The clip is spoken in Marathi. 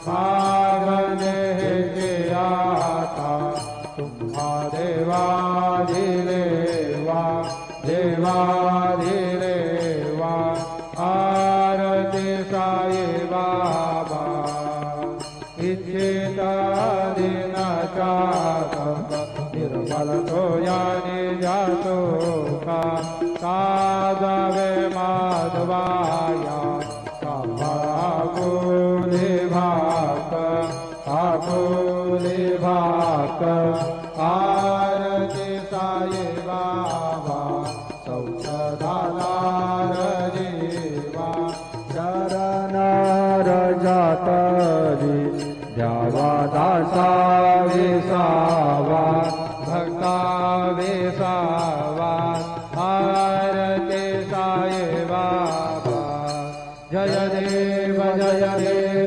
मागणे हे आता तुम्हा देवाधिदेवा देवाधिदेवा आरती साई बाबा इच्छित दिनाचा निर्मल सोयाने जातो का साधवे माधवाया आपुले भाक आरती साई बाबा सौदानार जीवा शरणार जातरी द्यावा दासा विसावा